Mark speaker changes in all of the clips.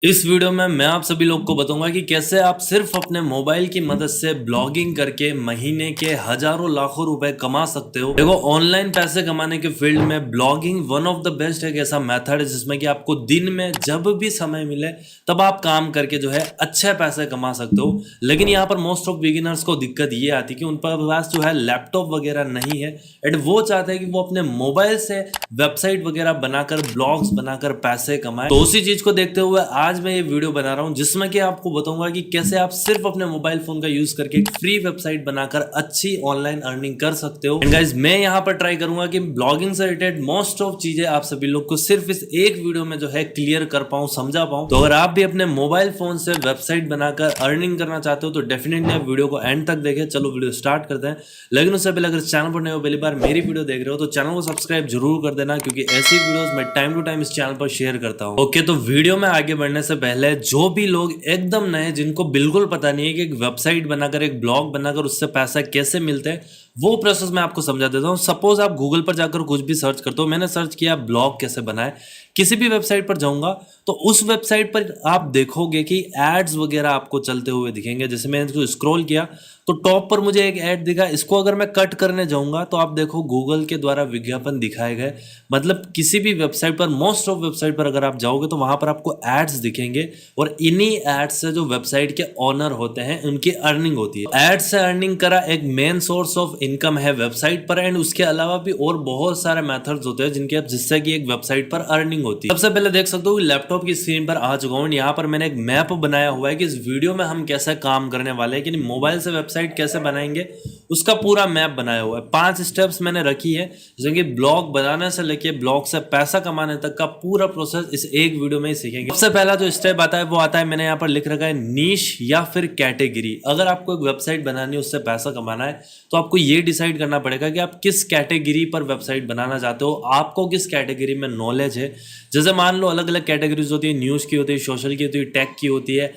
Speaker 1: इस वीडियो में मैं आप सभी लोग को बताऊंगा कि कैसे आप सिर्फ अपने मोबाइल की मदद से ब्लॉगिंग करके महीने के हजारों लाखों रुपए कमा सकते हो। देखो, ऑनलाइन पैसे कमाने के फील्ड में blogging one of the best एक ऐसा मेथड है जिसमें कि आपको दिन में जब भी समय मिले तब आप काम करके जो है अच्छे पैसे कमा सकते हो। लेकिन यहाँ पर मोस्ट ऑफ बिगिनर्स को दिक्कत ये आती है कि उन पर पास जो है लैपटॉप वगैरह नहीं है एंड वो चाहते हैं कि वो अपने मोबाइल से वेबसाइट वगैरह बनाकर ब्लॉग्स बनाकर पैसे कमाए। तो उसी चीज को देखते हुए आज मैं ये वीडियो बना रहा हूं जिसमें कि आपको बताऊंगा कि कैसे आप सिर्फ अपने मोबाइल फोन का यूज करके एक फ्री वेबसाइट बनाकर अच्छी ऑनलाइन अर्निंग कर सकते हो। एंड गाइस, मैं यहां पर ट्राई करूंगा कि ब्लॉगिंग से रिलेटेड मोस्ट ऑफ चीजें आप सभी लोग को सिर्फ इस एक वीडियो में जो है क्लियर कर पाऊं, समझा पाऊं। तो अगर आप भी अपने मोबाइल फोन से वेबसाइट बनाकर अर्निंग करना चाहते हो तो डेफिनेटली आप वीडियो को एंड तक देखें। चलो वीडियो स्टार्ट करते हैं। लेकिन उससे पहले अगर चैनल पर नए हो, पहली बार मेरी वीडियो देख रहे हो तो चैनल को सब्सक्राइब जरूर कर देना, क्योंकि ऐसी वीडियोस मैं टाइम टू टाइम इस चैनल पर शेयर करता हूं। ओके, तो वीडियो में आगे बढ़ने से पहले जो भी लोग एकदम नए, जिनको बिल्कुल पता नहीं है कि एक वेबसाइट बनाकर एक ब्लॉग बनाकर उससे पैसा कैसे मिलते हैं, वो प्रोसेस मैं आपको समझा देता हूँ। सपोज आप गूगल पर जाकर कुछ भी सर्च करते हो, मैंने सर्च किया ब्लॉग कैसे बनाए, किसी भी वेबसाइट पर जाऊंगा तो उस वेबसाइट पर आप देखोगे कि एड्स वगैरह आपको चलते हुए दिखेंगे। जैसे मैंने इसको स्क्रॉल किया तो टॉप पर मुझे एक ऐड दिखा, इसको अगर मैं कट करने जाऊंगा तो आप देखो गूगल के द्वारा विज्ञापन दिखाए गए। मतलब किसी भी वेबसाइट पर, मोस्ट ऑफ वेबसाइट पर अगर आप जाओगे तो वहां पर आपको एड्स दिखेंगे और इन्हीं एड्स से जो वेबसाइट के ओनर होते हैं उनकी अर्निंग होती है। एड्स से अर्निंग करा एक मेन सोर्स ऑफ इनकम है वेबसाइट पर, एंड उसके अलावा भी और बहुत सारे मेथड्स होते हैं जिनके जिससे कि एक वेबसाइट पर अर्निंग होती है। सबसे पहले देख सकते हो लैपटॉप की स्क्रीन पर आ चुका हूं। यहाँ पर मैंने एक मैप बनाया हुआ है कि इस वीडियो में हम कैसे काम करने वाले हैं, कि मोबाइल से वेबसाइट कैसे बनाएंगे उसका पूरा मैप बनाया हुआ है। 5 स्टेप्स मैंने रखी है, जैसे कि ब्लॉग बनाने से लेके ब्लॉग से पैसा कमाने तक का पूरा प्रोसेस इस एक वीडियो में ही सीखेंगे। सबसे पहला जो स्टेप आता है वो आता है, मैंने यहाँ पर लिख रखा है नीश या फिर कैटेगरी। अगर आपको एक वेबसाइट बनानी है, उससे पैसा कमाना है, तो आपको ये डिसाइड करना पड़ेगा कि आप किस कैटेगरी पर वेबसाइट बनाना चाहते हो, आपको किस कैटेगरी में नॉलेज है। जैसे मान लो अलग अलग कैटेगरीज होती है, न्यूज़ की होती है, सोशल की होती है, टेक की होती है,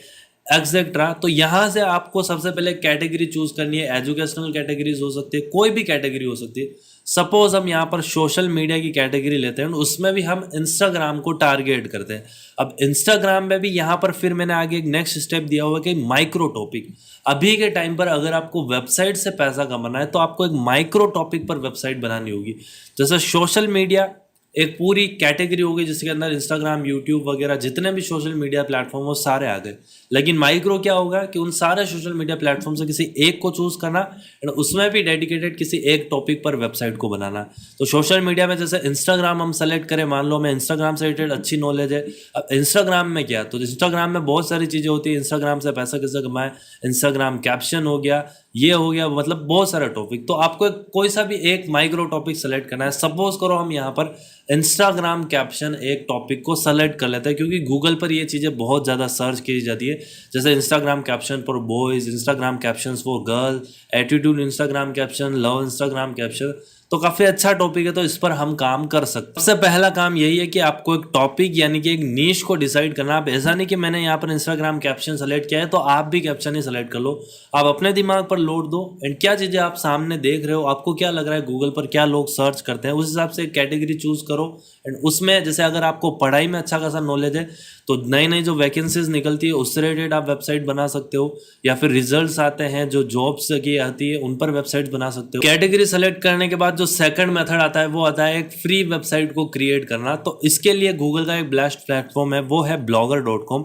Speaker 1: एक्सेट्रा। तो यहाँ से आपको सबसे पहले कैटेगरी चूज करनी है। एजुकेशनल कैटेगरीज हो सकती है, कोई भी कैटेगरी हो सकती है। सपोज हम यहाँ पर सोशल मीडिया की कैटेगरी लेते हैं, उसमें भी हम इंस्टाग्राम को टारगेट करते हैं। अब इंस्टाग्राम में भी यहाँ पर फिर मैंने आगे एक नेक्स्ट स्टेप दिया हुआ कि माइक्रो टॉपिक। अभी के टाइम पर अगर आपको वेबसाइट से पैसा कमाना है तो आपको एक माइक्रो टॉपिक पर वेबसाइट बनानी होगी। जैसे सोशल मीडिया एक पूरी कैटेगरी हो गई जिसके अंदर इंस्टाग्राम, यूट्यूब वगैरह जितने भी सोशल मीडिया प्लेटफॉर्म वो सारे आ गए। लेकिन माइक्रो क्या होगा कि उन सारे सोशल मीडिया प्लेटफॉर्म से किसी एक को चूज करना और उसमें भी डेडिकेटेड किसी एक टॉपिक पर वेबसाइट को बनाना। तो सोशल मीडिया में जैसे इंस्टाग्राम हम सेलेक्ट करें, मान लो हमें इंस्टाग्राम से रिलेटेड अच्छी नॉलेज है। अब इंस्टाग्राम में क्या, तो इंस्टाग्राम में बहुत सारी चीज़ें होती है। इंस्टाग्राम से पैसा कैसे कमाएं, इंस्टाग्राम कैप्शन हो गया, ये हो गया, मतलब बहुत सारा टॉपिक। तो आपको कोई सा भी एक माइक्रो टॉपिक सेलेक्ट करना है। सपोज करो हम यहाँ पर इंस्टाग्राम कैप्शन एक टॉपिक को सेलेक्ट कर लेते हैं, क्योंकि गूगल पर ये चीज़ें बहुत ज़्यादा सर्च की जाती है। जैसे Instagram caption for boys, Instagram caption for girl, attitude Instagram caption, love Instagram caption. तो काफ़ी अच्छा टॉपिक है, तो इस पर हम काम कर सकते हैं। सबसे पहला काम यही है कि आपको एक टॉपिक यानी कि एक नीश को डिसाइड करना। आप ऐसा नहीं कि मैंने यहाँ पर इंस्टाग्राम कैप्शन सेलेक्ट किया है तो आप भी कैप्शन ही सेलेक्ट कर लो। आप अपने दिमाग पर लोड दो एंड क्या चीज़ें आप सामने देख रहे हो, आपको क्या लग रहा है गूगल पर क्या लोग सर्च करते हैं, उस हिसाब से एक कैटेगरी चूज करो। एंड उसमें जैसे अगर आपको पढ़ाई में अच्छा खासा नॉलेज है तो नई नई जो वैकेंसीज निकलती है उससे रिलेटेड आप वेबसाइट बना सकते हो, या फिर रिजल्ट्स आते हैं जो जॉब्स की आती है उन पर वेबसाइट बना सकते हो। कैटेगरी सेलेक्ट करने के बाद जो सेकंड मेथड आता है वो आता है एक फ्री वेबसाइट को क्रिएट करना। तो इसके लिए गूगल का एक बेस्ट प्लेटफॉर्म है, वो है blogger.com।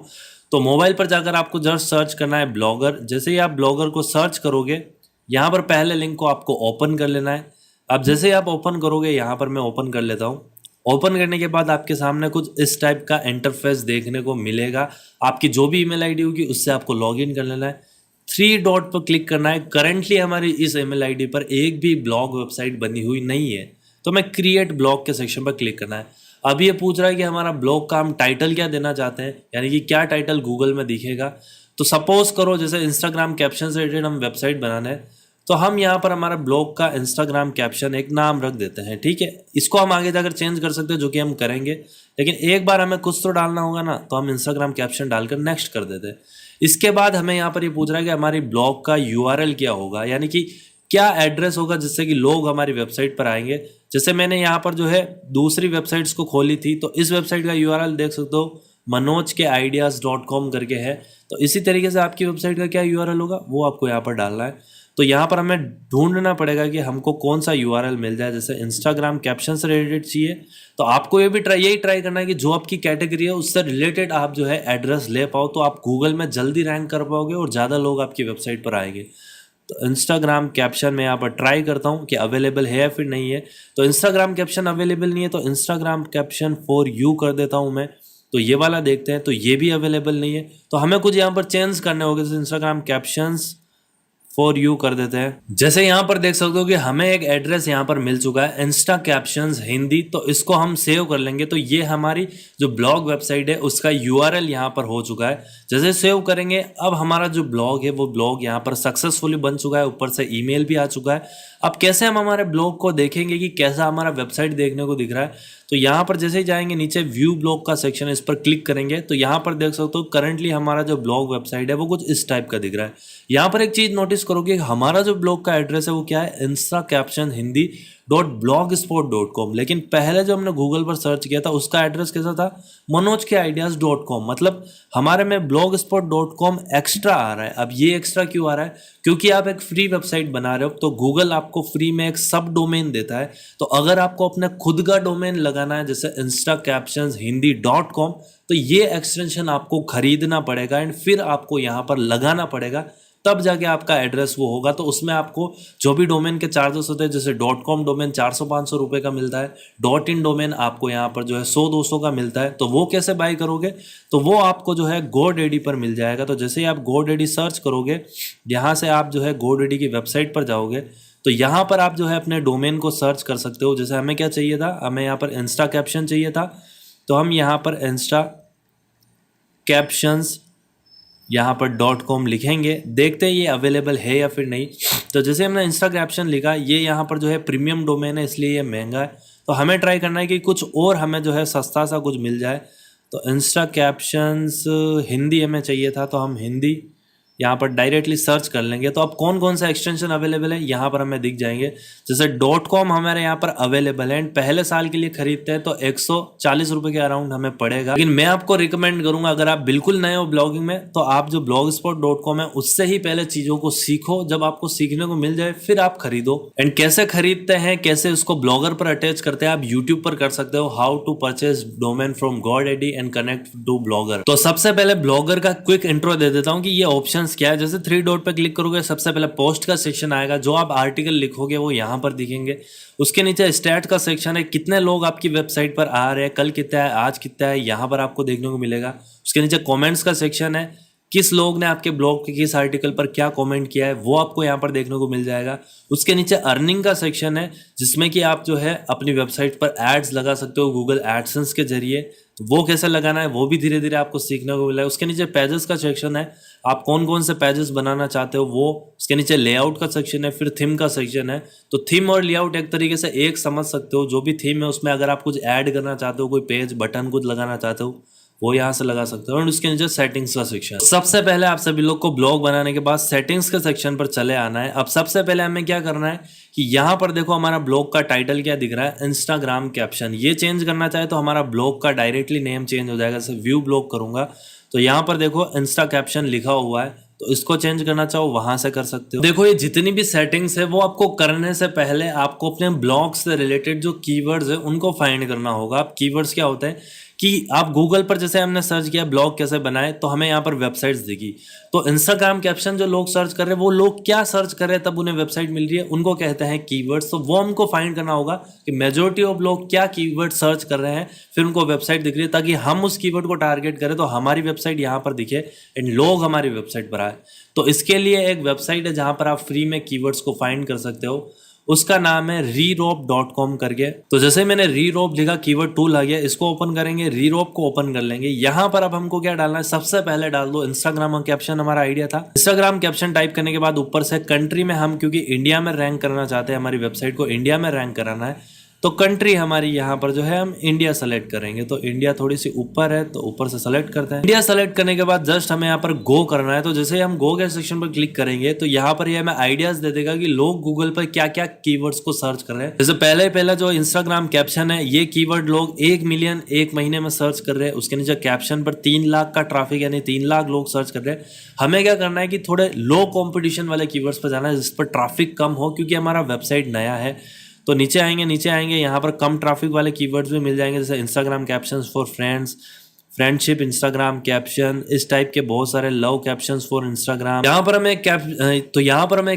Speaker 1: तो मोबाइल पर जाकर आपको जस्ट सर्च करना है ब्लॉगर। जैसे ही आप ब्लॉगर को सर्च करोगे, यहाँ पर पहले लिंक को आपको ओपन कर लेना है। अब जैसे ही आप ओपन करोगे, यहाँ पर मैं ओपन कर लेता हूँ। ओपन करने के बाद आपके सामने कुछ इस टाइप का इंटरफेस देखने को मिलेगा। आपकी जो भी ईमेल आईडी होगी उससे आपको लॉगिन कर लेना है। 3 डॉट पर क्लिक करना है। करंटली हमारी इस ईमेल आईडी पर एक भी ब्लॉग वेबसाइट बनी हुई नहीं है, तो मैं क्रिएट ब्लॉग के सेक्शन पर क्लिक करना है। अब ये पूछ रहा है कि हमारा ब्लॉग का हम टाइटल क्या देना चाहते हैं, यानी कि क्या टाइटल गूगल में दिखेगा। तो सपोज करो जैसे इंस्टाग्राम कैप्शन से रिलेटेड हम वेबसाइट बनाना है, तो हम यहाँ पर हमारा ब्लॉग का इंस्टाग्राम कैप्शन एक नाम रख देते हैं। ठीक है, इसको हम आगे जाकर चेंज कर सकते हैं, जो कि हम करेंगे। लेकिन एक बार हमें कुछ तो डालना होगा ना, तो हम इंस्टाग्राम कैप्शन डालकर नेक्स्ट कर देते हैं। इसके बाद हमें यहाँ पर ये पूछ रहा है कि हमारी ब्लॉग का यूआरएल क्या होगा, यानी कि क्या एड्रेस होगा जिससे कि लोग हमारी वेबसाइट पर आएंगे। जैसे मैंने यहाँ पर जो है दूसरी वेबसाइट्स को खोली थी, तो इस वेबसाइट का यूआरएल देख सकते हो manojkeIdeas.com करके है। तो इसी तरीके से आपकी वेबसाइट का क्या यूआरएल होगा वो आपको यहाँ पर डालना है। तो यहाँ पर हमें ढूंढना पड़ेगा कि हमको कौन सा यूआरएल मिल जाए। जैसे इंस्टाग्राम कैप्शन से रिलेटेड चाहिए तो आपको ये भी यही ट्राई करना है कि जो आपकी कैटेगरी है उससे रिलेटेड आप जो है एड्रेस ले पाओ, तो आप गूगल में जल्दी रैंक कर पाओगे और ज़्यादा लोग आपकी वेबसाइट पर आएंगे। तो इंस्टाग्राम कैप्शन में यहाँ पर ट्राई करता हूँ कि अवेलेबल है या फिर नहीं है। तो इंस्टाग्राम कैप्शन अवेलेबल नहीं है तो इंस्टाग्राम कैप्शन फॉर यू कर देता हूँ मैं। तो ये वाला देखते हैं, तो ये भी अवेलेबल नहीं है। तो हमें कुछ यहाँ पर चेंज करने होंगे। जैसे इंस्टाग्राम कैप्शंस फॉर यू कर देते हैं। जैसे यहाँ पर देख सकते हो कि हमें एक एड्रेस यहाँ पर मिल चुका है, इंस्टा कैप्शंस हिंदी। तो इसको हम सेव कर लेंगे। तो ये हमारी जो ब्लॉग वेबसाइट है उसका यूआरएल यहाँ पर हो चुका है। जैसे सेव करेंगे अब हमारा जो ब्लॉग है वो ब्लॉग यहाँ पर सक्सेसफुली बन चुका है, ऊपर से ईमेल भी आ चुका है। अब कैसे हम हमारे ब्लॉग को देखेंगे कि कैसा हमारा वेबसाइट देखने को दिख रहा है। तो यहाँ पर जैसे ही जाएंगे नीचे व्यू ब्लॉग का सेक्शन है, इस पर क्लिक करेंगे तो यहाँ पर देख सकते हो करंटली हमारा जो ब्लॉग वेबसाइट है वो कुछ इस टाइप का दिख रहा है। यहाँ पर एक चीज नोटिस करोगे, हमारा जो ब्लॉग का एड्रेस है वो क्या है, इंस्टा कैप्शन हिंदी .blogspot.com। लेकिन पहले जो हमने गूगल पर सर्च किया था उसका एड्रेस कैसा था, manojkeIdeas.com। मतलब हमारे में blogspot.com एक्स्ट्रा आ रहा है। अब ये एक्स्ट्रा क्यों आ रहा है, क्योंकि आप एक फ्री वेबसाइट बना रहे हो तो गूगल आपको फ्री में एक सब डोमेन देता है। तो अगर आपको अपने खुद का डोमेन लगाना है जैसे instacaptionshindy.com तो ये एक्सटेंशन आपको खरीदना पड़ेगा एंड फिर आपको यहाँ पर लगाना पड़ेगा, तब जाके आपका एड्रेस वो होगा। तो उसमें आपको जो भी डोमेन के चार्जेस होते हैं, जैसे .com डोमेन 400-500 रुपए का मिलता है, .in डोमेन आपको यहाँ पर जो है 100-200 का मिलता है। तो वो कैसे बाय करोगे, तो वो आपको जो है GoDaddy पर मिल जाएगा। तो जैसे ही आप GoDaddy सर्च करोगे, यहाँ से आप जो है GoDaddy की वेबसाइट पर जाओगे तो यहाँ पर आप जो है अपने डोमेन को सर्च कर सकते हो। जैसे हमें क्या चाहिए था, हमें यहाँ पर इंस्टा कैप्शन चाहिए था, तो हम यहाँ पर इंस्टा कैप्शंस यहाँ पर .com लिखेंगे, देखते हैं ये अवेलेबल है या फिर नहीं। तो जैसे हमने इंस्टा कैप्शन लिखा, ये यहाँ पर जो है प्रीमियम डोमेन है इसलिए ये महंगा है। तो हमें ट्राई करना है कि कुछ और हमें जो है सस्ता सा कुछ मिल जाए। तो इंस्टा कैप्शंस हिंदी हमें चाहिए था, तो हम हिंदी यहाँ पर डायरेक्टली सर्च कर लेंगे। तो अब कौन कौन सा एक्सटेंशन अवेलेबल है यहाँ पर हमें दिख जाएंगे। जैसे .com हमारे यहाँ पर अवेलेबल है एंड पहले साल के लिए खरीदते हैं तो 140 रुपए के अराउंड हमें पड़ेगा। लेकिन मैं आपको रिकमेंड करूंगा, अगर आप बिल्कुल नए हो ब्लॉगिंग में तो आप जो blogspot.com है उससे ही पहले चीजों को सीखो। जब आपको सीखने को मिल जाए फिर आप खरीदो। एंड कैसे खरीदते हैं, कैसे उसको ब्लॉगर पर अटैच करते हैं, आप यूट्यूब पर कर सकते हो, how to purchase domain from GoDaddy and connect to blogger. तो सबसे पहले ब्लॉगर का क्विक इंट्रो दे देता हूँ कि ये ऑप्शन क्या है। जैसे 3 डॉट पे क्लिक करोगे सबसे पहले पोस्ट का सेक्शन आएगा, जो आप आर्टिकल लिखोगे वो यहाँ पर दिखेंगे। उसके नीचे स्टैट का सेक्शन है, कितने लोग आपकी वेबसाइट पर आ रहे हैं, कल कितना है, आज कितना है, यहाँ पर आपको देखने को मिलेगा। उसके नीचे कमेंट्स का सेक्शन है, किस लोग ने आपके ब्लॉग के किस आर्टिकल पर क्या कमेंट किया है वो आपको यहाँ पर देखने को मिल जाएगा। उसके नीचे अर्निंग का सेक्शन है, जिसमें कि आप जो है अपनी वेबसाइट पर एड्स लगा सकते हो गूगल एडसेंस के जरिए। तो वो कैसे लगाना है वो भी धीरे धीरे आपको सीखने को मिला है। उसके नीचे पेजेस का सेक्शन है, आप कौन कौन से पेजेस बनाना चाहते हो वो। उसके नीचे लेआउट का सेक्शन है, फिर थीम का सेक्शन है। तो थीम और लेआउट एक तरीके से एक समझ सकते हो। जो भी थीम है उसमें अगर आप कुछ ऐड करना चाहते हो, कोई पेज बटन कुछ लगाना चाहते हो वो यहाँ से लगा सकते हो। और उसके नीचे सेटिंग्स का सेक्शन। सबसे पहले आप सभी लोग को ब्लॉग बनाने के बाद सेटिंग्स के सेक्शन पर चले आना है। अब सबसे पहले हमें क्या करना है कि यहाँ पर देखो हमारा ब्लॉग का टाइटल क्या दिख रहा है, इंस्टाग्राम कैप्शन। ये चेंज करना चाहे तो हमारा ब्लॉग का डायरेक्टली नेम चेंज हो जाएगा। जैसे व्यू ब्लॉग करूंगा तो यहाँ पर देखो इंस्टा कैप्शन लिखा हुआ है, तो इसको चेंज करना चाहो वहां से कर सकते हो। देखो ये जितनी भी सेटिंग्स है वो आपको करने से पहले आपको अपने ब्लॉग से रिलेटेड जो कीवर्ड्स है उनको फाइंड करना होगा। अब कीवर्ड्स क्या होते हैं कि आप गूगल पर जैसे हमने सर्च किया ब्लॉग कैसे बनाए तो हमें यहाँ पर वेबसाइट्स दिखी। तो इंस्टाग्राम कैप्शन जो लोग सर्च कर रहे हैं वो लोग क्या सर्च कर रहे हैं तब उन्हें वेबसाइट मिल रही है, उनको कहते हैं कीवर्ड्स। तो वो हमको फाइंड करना होगा कि मेजोरिटी ऑफ लोग क्या कीवर्ड सर्च कर रहे हैं, फिर उनको वेबसाइट दिख रही है, ताकि हम उस कीवर्ड को टारगेट करें तो हमारी वेबसाइट यहाँ पर दिखे एंड लोग हमारी वेबसाइट पर आए। तो इसके लिए एक वेबसाइट है जहाँ पर आप फ्री में कीवर्ड्स को फाइंड कर सकते हो, उसका नाम है rerope.com करके। तो जैसे मैंने rerope लिखा कीवर्ड टूल आ गया, इसको ओपन करेंगे, rerope को ओपन कर लेंगे। यहाँ पर अब हमको क्या डालना है, सबसे पहले डाल दो इंस्टाग्राम कैप्शन। हमारा आइडिया था इंस्टाग्राम कैप्शन टाइप करने के बाद ऊपर से कंट्री में हम क्योंकि इंडिया में रैंक करना चाहते हैं, हमारी वेबसाइट को इंडिया में रैंक कराना है, तो कंट्री हमारी यहाँ पर जो है हम इंडिया सेलेक्ट करेंगे। तो इंडिया थोड़ी सी ऊपर है तो ऊपर से सेलेक्ट करते हैं। इंडिया सेलेक्ट करने के बाद जस्ट हमें यहाँ पर गो करना है। तो जैसे हम गो के सेक्शन पर क्लिक करेंगे तो यहाँ पर ये हमें आइडियाज दे देगा कि लोग गूगल पर क्या क्या कीवर्ड्स को सर्च कर रहे हैं। जैसे पहला जो इंस्टाग्राम कैप्शन है, ये कीवर्ड लोग 1 मिलियन एक महीने में सर्च कर रहे हैं। उसके नीचे कैप्शन पर 3 लाख का ट्रैफिक यानी 3 लाख लोग सर्च कर रहे हैं। हमें क्या करना है कि थोड़े लो कॉम्पिटिशन वाले कीवर्ड्स पर जाना है जिस पर ट्रैफिक कम हो, क्योंकि हमारा वेबसाइट नया है। तो नीचे आएंगे यहाँ पर कम ट्रैफिक वाले कीवर्ड्स भी मिल जाएंगे, जैसे Instagram captions for friends, friendship Instagram caption, इस टाइप के बहुत सारे लव कैप्शंस फॉर इंस्टाग्राम। यहाँ पर हमें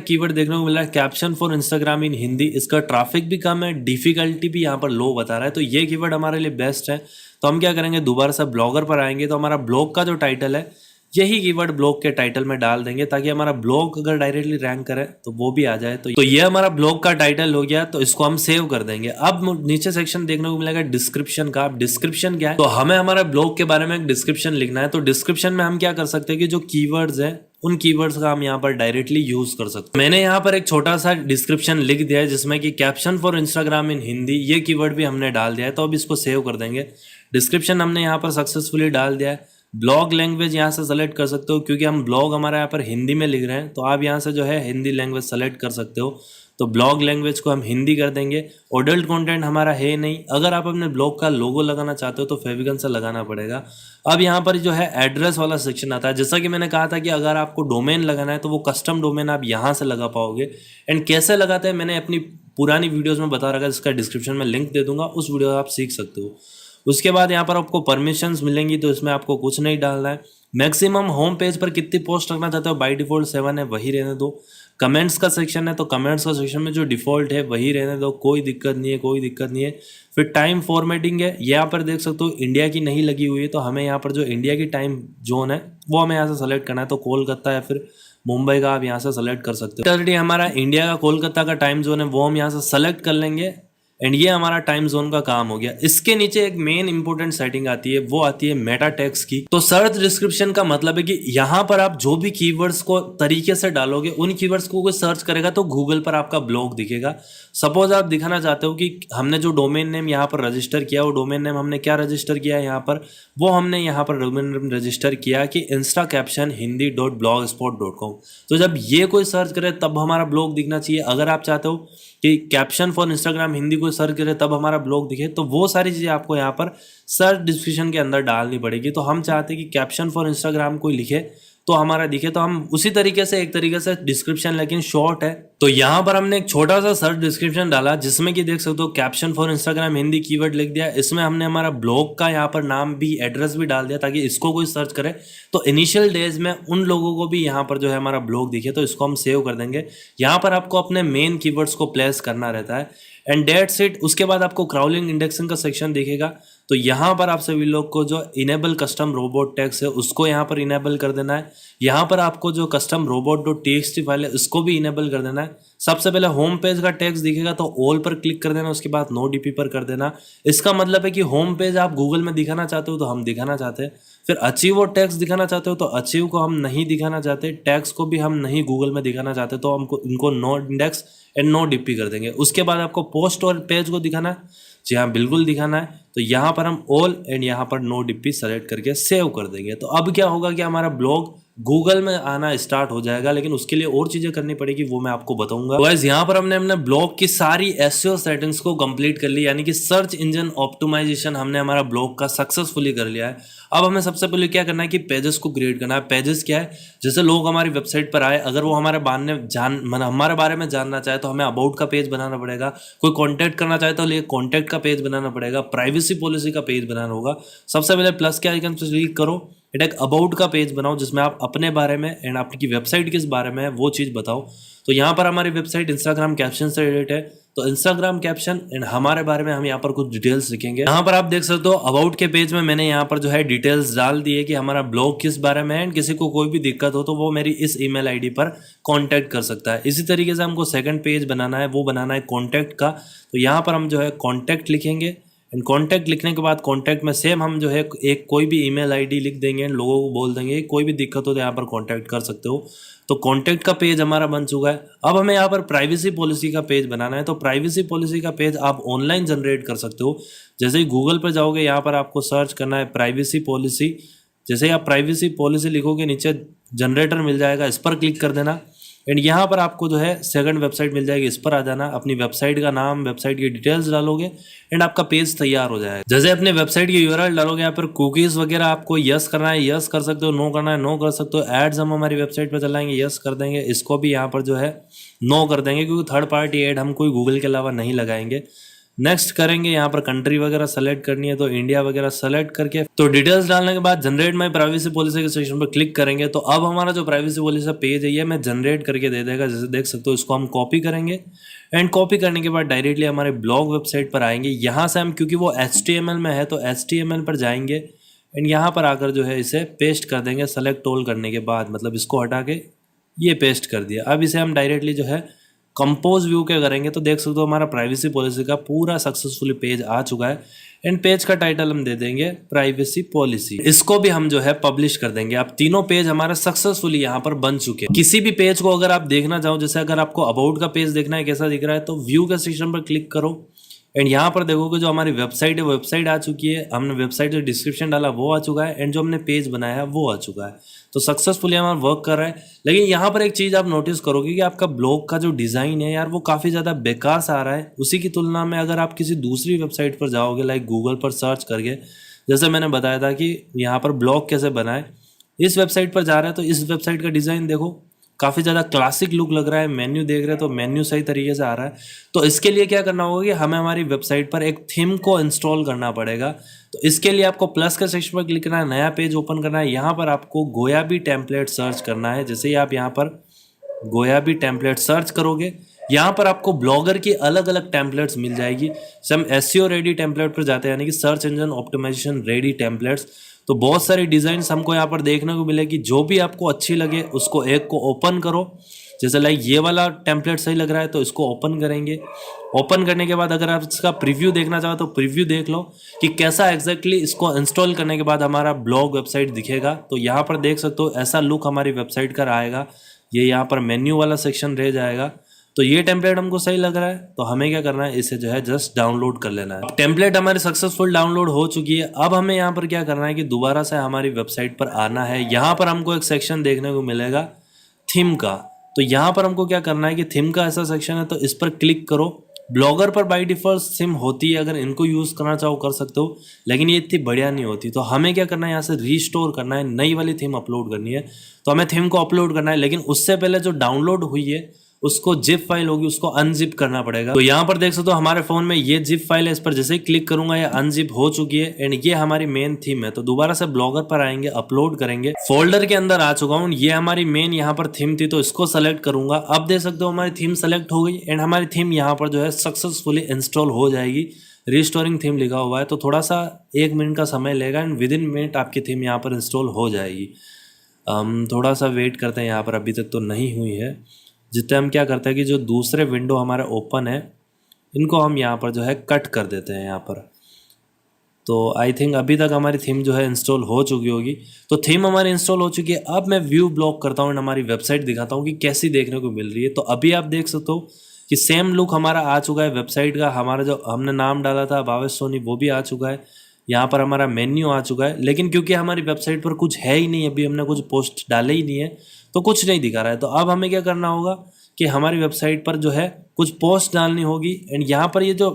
Speaker 1: कीवर्ड देखने को मिला है कैप्शन फॉर इंस्टाग्राम इन हिंदी। इसका ट्रैफिक भी कम है, डिफिकल्टी भी यहाँ पर लो बता रहा है। तो ये कीवर्ड हमारे लिए बेस्ट है। तो हम क्या करेंगे, दोबारा से ब्लॉगर पर आएंगे तो हमारा ब्लॉग का जो टाइटल है यही कीवर्ड ब्लॉग के टाइटल में डाल देंगे, ताकि हमारा ब्लॉग अगर डायरेक्टली रैंक करे तो वो भी आ जाए। तो ये हमारा ब्लॉग का टाइटल हो गया। तो इसको हम सेव कर देंगे। अब नीचे सेक्शन देखने को मिलेगा डिस्क्रिप्शन का। अब डिस्क्रिप्शन क्या है, तो हमें हमारे ब्लॉग के बारे में एक डिस्क्रिप्शन लिखना है। तो डिस्क्रिप्शन में हम क्या कर सकते हैं कि जो कीवर्ड्स है उन कीवर्ड्स का हम यहाँ पर डायरेक्टली यूज कर सकते हैं। मैंने यहाँ पर एक छोटा सा डिस्क्रिप्शन लिख दिया है जिसमें कि कैप्शन फॉर इंस्टाग्राम इन हिंदी, ये कीवर्ड भी हमने डाल दिया है। तो अब इसको सेव कर देंगे। डिस्क्रिप्शन हमने यहाँ पर सक्सेसफुली डाल दिया है। ब्लॉग लैंग्वेज यहाँ से सेलेक्ट कर सकते हो, क्योंकि हम ब्लॉग हमारे यहाँ पर हिंदी में लिख रहे हैं। तो आप यहाँ से जो है हिंदी लैंग्वेज सेलेक्ट कर सकते हो। तो ब्लॉग लैंग्वेज को हम हिंदी कर देंगे। एडल्ट कंटेंट हमारा है नहीं। अगर आप अपने ब्लॉग का लोगो लगाना चाहते हो तो फेविगन से लगाना पड़ेगा। अब यहाँ पर जो है एड्रेस वाला सेक्शन आता है। जैसा कि मैंने कहा था कि अगर आपको डोमेन लगाना है तो वो कस्टम डोमेन आप यहाँ से लगा पाओगे। एंड कैसे लगाते हैं मैंने अपनी पुरानी वीडियोज़ में बता रखा है, जिसका डिस्क्रिप्शन में लिंक दे दूंगा, उस वीडियो आप सीख सकते हो। उसके बाद यहाँ पर आपको परमिशंस मिलेंगी, तो इसमें आपको कुछ नहीं डालना है। मैक्सिमम होम पेज पर कितनी पोस्ट रखना चाहते हो, बाय डिफॉल्ट 7 है, वही रहने दो। कमेंट्स का सेक्शन है तो कमेंट्स का सेक्शन में जो डिफॉल्ट है वही रहने दो, कोई दिक्कत नहीं है। फिर टाइम फॉर्मेटिंग है, यहाँ पर देख सकते हो इंडिया की नहीं लगी हुई है। तो हमें यहाँ पर जो इंडिया की टाइम जोन है वो हमें यहाँ से सेलेक्ट करना है। तो कोलकाता या फिर मुंबई का आप यहाँ से सेलेक्ट कर सकते हो। ऑलरेडी हमारा इंडिया का कोलकाता का टाइम जोन है, वो हम यहाँ से सेलेक्ट कर लेंगे। एंड ये हमारा टाइम जोन का काम हो गया। इसके नीचे एक मेन इंपॉर्टेंट सेटिंग आती है, वो आती है मेटा टैग्स की। तो सर्च डिस्क्रिप्शन का मतलब है कि यहाँ पर आप जो भी कीवर्ड्स को तरीके से डालोगे, उन कीवर्ड्स को कोई सर्च करेगा तो गूगल पर आपका ब्लॉग दिखेगा। सपोज आप दिखाना चाहते हो कि हमने जो डोमेन नेम यहाँ पर रजिस्टर किया, वो डोमेन नेम हमने क्या रजिस्टर किया यहाँ पर, वो हमने यहाँ पर डोमेन नेम रजिस्टर किया कि instacaptionhindi.blogspot.com। तो जब ये कोई सर्च करे तब हमारा ब्लॉग दिखना चाहिए। अगर आप चाहते हो कि कैप्शन फॉर इंस्टाग्राम हिंदी को सर्च करे तब हमारा ब्लॉग दिखे, तो वो सारी चीज़ें आपको यहाँ पर सर्च डिस्क्रिप्शन के अंदर डालनी पड़ेगी। तो हम चाहते हैं कि कैप्शन फॉर इंस्टाग्राम कोई लिखे तो हमारा दिखे, तो हम उसी तरीके से एक तरीके से डिस्क्रिप्शन, लेकिन शॉर्ट है। तो यहाँ पर हमने एक छोटा सा सर्च डिस्क्रिप्शन डाला जिसमें कि देख सकते हो caption for Instagram Hindi keyword लिख दिया। इसमें हमने हमारा ब्लॉग का यहाँ पर नाम भी, एड्रेस भी डाल दिया ताकि इसको कोई सर्च करे तो इनिशियल डेज में उन लोगों को भी यहाँ पर जो है हमारा ब्लॉग दिखे। तो इसको हम सेव कर देंगे। यहाँ पर आपको अपने मेन कीवर्ड्स को प्लेस करना रहता है एंड डेट्स इट। उसके बाद आपको क्राउलिंग इंडेक्सिंग का सेक्शन दिखेगा। तो यहाँ पर आप सभी लोग को जो इनेबल कस्टम रोबोट टैग्स है उसको यहाँ पर इनेबल कर देना है। यहाँ पर आपको जो कस्टम robot.txt फाइल है उसको भी इनेबल कर देना है। सबसे पहले होम पेज का टैग्स दिखेगा तो ऑल पर क्लिक कर देना, उसके बाद नो डीपी पर कर देना। इसका मतलब है कि होम पेज आप गूगल में दिखाना चाहते हो तो हम दिखाना चाहते हैं। फिर अचीव और टैग्स दिखाना चाहते हो तो अचीव को हम नहीं दिखाना चाहते, टैग्स को भी हम नहीं गूगल में दिखाना चाहते, तो हमको इनको no index and no DP कर देंगे। उसके बाद आपको पोस्ट और पेज को दिखाना है, जी हाँ बिल्कुल दिखाना है। तो यहाँ पर हम ऑल एंड यहाँ पर नो डीपी सेलेक्ट करके सेव कर देंगे। तो अब क्या होगा कि हमारा ब्लॉग गूगल में आना स्टार्ट हो जाएगा, लेकिन उसके लिए और चीजें करनी पड़ेगी, वो मैं आपको बताऊंगा। तो गाइस यहाँ पर हमने अपने ब्लॉग की सारी एसईओ सेटिंग्स को कंप्लीट कर ली, यानी कि सर्च इंजन ऑप्टिमाइजेशन हमने हमारा ब्लॉग का सक्सेसफुली कर लिया है। अब हमें सबसे पहले क्या करना है कि पेजेस को क्रिएट करना है। पेजेस क्या है, जैसे लोग हमारी वेबसाइट पर आए, अगर वो हमारे हमारे बारे में जानना चाहे तो हमें अबाउट का पेज बनाना पड़ेगा। कोई कॉन्टैक्ट करना चाहे तो कॉन्टैक्ट का पेज बनाना पड़ेगा। प्राइवेसी पॉलिसी का पेज बनाना होगा। सबसे पहले प्लस के आइकन पर क्लिक करो, एक अबाउट का पेज बनाओ जिसमें आप अपने बारे में एंड आपकी वेबसाइट किस बारे में है वो चीज़ बताओ। तो यहाँ पर हमारी वेबसाइट इंस्टाग्राम कैप्शन से रिलेटेड है, तो इंस्टाग्राम कैप्शन एंड हमारे बारे में हम यहाँ पर कुछ डिटेल्स लिखेंगे। यहाँ पर आप देख सकते हो अबाउट के पेज में मैंने यहाँ पर जो है डिटेल्स डाल दी है कि हमारा ब्लॉग किस बारे में है एंड किसी को कोई भी दिक्कत हो तो वो मेरी इस ईमेल आईडी पर कांटेक्ट कर सकता है। इसी तरीके से हमको सेकंड पेज बनाना है, वो बनाना है कॉन्टैक्ट का। तो यहाँ पर हम जो है कॉन्टैक्ट लिखेंगे एंड कॉन्टैक्ट लिखने के बाद कॉन्टैक्ट में सेम हम जो है एक कोई भी ईमेल आईडी लिख देंगे एंड लोगों को बोल देंगे कोई भी दिक्कत हो तो यहाँ पर कॉन्टैक्ट कर सकते हो। तो कॉन्टैक्ट का पेज हमारा बन चुका है। अब हमें यहाँ पर प्राइवेसी पॉलिसी का पेज बनाना है। तो प्राइवेसी पॉलिसी का पेज आप ऑनलाइन जनरेट कर सकते हो। जैसे ही गूगल पर जाओगे, यहाँ पर आपको सर्च करना है प्राइवेसी पॉलिसी। जैसे ही आप प्राइवेसी पॉलिसी लिखोगे, नीचे जनरेटर मिल जाएगा, इस पर क्लिक कर देना एंड यहाँ पर आपको जो है सेकंड वेबसाइट मिल जाएगी, इस पर आ जाना। अपनी वेबसाइट का नाम, वेबसाइट की डिटेल्स डालोगे एंड आपका पेज तैयार हो जाएगा। जैसे अपने वेबसाइट की यूआरएल डालोगे, यहाँ पर कुकीज वगैरह आपको यस करना है, यस कर सकते हो, नो करना है नो कर सकते हो। एड्स हम हमारी वेबसाइट पर चलाएंगे, यस कर देंगे, इसको भी यहाँ पर जो है नो कर देंगे क्योंकि थर्ड पार्टी एड हम कोई गूगल के अलावा नहीं लगाएंगे। नेक्स्ट करेंगे, यहाँ पर कंट्री वगैरह सेलेक्ट करनी है तो इंडिया वगैरह सेलेक्ट करके तो डिटेल्स डालने के बाद जनरेट माई प्राइवेसी पॉलिसी के सेक्शन पर क्लिक करेंगे। तो अब हमारा जो प्राइवेसी पॉलिसी का पेज है ये मैं जनरेट करके दे देगा। जैसे देख सकते हो, इसको हम कॉपी करेंगे एंड कॉपी करने के बाद डायरेक्टली हमारे ब्लॉग वेबसाइट पर आएंगे। यहाँ से हम, क्योंकि वो HTML में है तो HTML पर जाएंगे एंड यहाँ पर आकर जो है इसे पेस्ट कर देंगे। सेलेक्ट ऑल करने के बाद, मतलब इसको हटा के ये पेस्ट कर दिया। अब इसे हम डायरेक्टली जो है कंपोज व्यू के करेंगे तो देख सकते हो हमारा प्राइवेसी पॉलिसी का पूरा सक्सेसफुली पेज आ चुका है एंड पेज का टाइटल हम दे देंगे प्राइवेसी पॉलिसी। इसको भी हम जो है पब्लिश कर देंगे। अब तीनों पेज हमारे सक्सेसफुली यहाँ पर बन चुके हैं। किसी भी पेज को अगर आप देखना चाहो, जैसे अगर आपको अबाउट का पेज देखना है कैसा दिख रहा है, तो व्यू के सेक्शन पर क्लिक करो एंड यहाँ पर देखोगे जो हमारी वेबसाइट है वेबसाइट आ चुकी है। हमने वेबसाइट जो डिस्क्रिप्शन डाला वो आ चुका है एंड जो हमने पेज बनाया है वो आ चुका है। तो सक्सेसफुली हमारा वर्क कर रहा है। लेकिन यहाँ पर एक चीज़ आप नोटिस करोगे कि आपका ब्लॉग का जो डिज़ाइन है यार, वो काफ़ी ज़्यादा बेकार सा आ रहा है। उसी की तुलना में अगर आप किसी दूसरी वेबसाइट पर जाओगे, लाइक गूगल पर सर्च करके, जैसे मैंने बताया था कि यहाँ पर ब्लॉग कैसे बनाए, इस वेबसाइट पर जा रहे हैं तो इस वेबसाइट का डिज़ाइन देखो, काफ़ी ज़्यादा क्लासिक लुक लग रहा है। मेन्यू देख रहे हैं तो मेन्यू सही तरीके से आ रहा है। तो इसके लिए क्या करना होगा कि हमें हमारी वेबसाइट पर एक थीम को इंस्टॉल करना पड़ेगा। तो इसके लिए आपको प्लस के सेक्शन पर क्लिक करना है, नया पेज ओपन करना है। यहाँ पर आपको गोयाबी टेम्पलेट सर्च करना है। जैसे ही आप यहाँ पर गोयाबी टेम्पलेट सर्च करोगे, यहाँ पर आपको ब्लॉगर की अलग अलग टेम्पलेट्स मिल जाएगी। हम SEO रेडी टेम्पलेट पर जाते हैं, यानी कि search engine optimisation ready templates. तो बहुत सारी डिज़ाइंस हमको यहाँ पर देखने को मिलेगी। जो भी आपको अच्छी लगे उसको एक को ओपन करो। जैसे लाइक ये वाला टेम्पलेट सही लग रहा है तो इसको ओपन करेंगे। ओपन करने के बाद अगर आप इसका प्रीव्यू देखना चाहो तो प्रीव्यू देख लो कि कैसा एग्जैक्टली इसको इंस्टॉल करने के बाद हमारा ब्लॉग वेबसाइट दिखेगा। तो यहाँ पर देख सकते हो ऐसा लुक हमारी वेबसाइट का आएगा। ये यहाँ पर मेन्यू वाला सेक्शन रह जाएगा। तो ये टेम्पलेट हमको सही लग रहा है तो हमें क्या करना है, इसे जो है जस्ट डाउनलोड कर लेना है। टेम्पलेट हमारी सक्सेसफुल डाउनलोड हो चुकी है। अब हमें यहाँ पर क्या करना है कि दोबारा से हमारी वेबसाइट पर आना है। यहाँ पर हमको एक सेक्शन देखने को मिलेगा थीम का। तो यहाँ पर हमको क्या करना है कि थीम का ऐसा सेक्शन है तो इस पर क्लिक करो। ब्लॉगर पर बाय डिफॉल्ट थीम होती है, अगर इनको यूज़ करना चाहो कर सकते हो, लेकिन ये इतनी बढ़िया नहीं होती। तो हमें क्या करना है, यहाँ से रीस्टोर करना है, नई वाली थीम अपलोड करनी है। तो हमें थीम को अपलोड करना है, लेकिन उससे पहले जो डाउनलोड हुई है उसको जिप फाइल होगी उसको अनजिप करना पड़ेगा। तो यहाँ पर देख सकते हो हमारे फोन में ये जिप फाइल है, इस पर जैसे ही क्लिक करूंगा ये अनजिप हो चुकी है एंड ये हमारी मेन थीम है। तो दोबारा से ब्लॉगर पर आएंगे, अपलोड करेंगे, फोल्डर के अंदर आ चुका हूँ। ये हमारी मेन यहाँ पर थीम थी तो इसको सेलेक्ट करूंगा। अब देख सकते हो हमारी थीम सेलेक्ट हो गई एंड हमारी थीम यहाँ पर जो है सक्सेसफुली इंस्टॉल हो जाएगी। रिस्टोरिंग थीम लिखा हुआ है तो थोड़ा सा 1 मिनट का समय लेगा एंड विद इन मिनट आपकी थीम यहाँ पर इंस्टॉल हो जाएगी। थोड़ा सा वेट करते हैं, यहाँ पर अभी तक तो नहीं हुई है। जितने हम क्या करते हैं कि जो दूसरे विंडो हमारे ओपन है इनको हम यहाँ पर जो है कट कर देते हैं यहाँ पर। तो आई थिंक अभी तक हमारी थीम जो है इंस्टॉल हो चुकी होगी। तो थीम हमारी इंस्टॉल हो चुकी है। अब मैं व्यू ब्लॉक करता हूँ एंड हमारी वेबसाइट दिखाता हूँ कि कैसी देखने को मिल रही है। तो अभी आप देख सकते हो कि सेम लुक हमारा आ चुका है वेबसाइट का। हमारा जो हमने नाम डाला था भावेश सोनी वो भी आ चुका है। यहाँ पर हमारा मेन्यू आ चुका है, लेकिन क्योंकि हमारी वेबसाइट पर कुछ है ही नहीं, अभी हमने कुछ पोस्ट डाले ही नहीं है तो कुछ नहीं दिखा रहा है। तो अब हमें क्या करना होगा कि हमारी वेबसाइट पर जो है कुछ पोस्ट डालनी होगी एंड यहाँ पर ये जो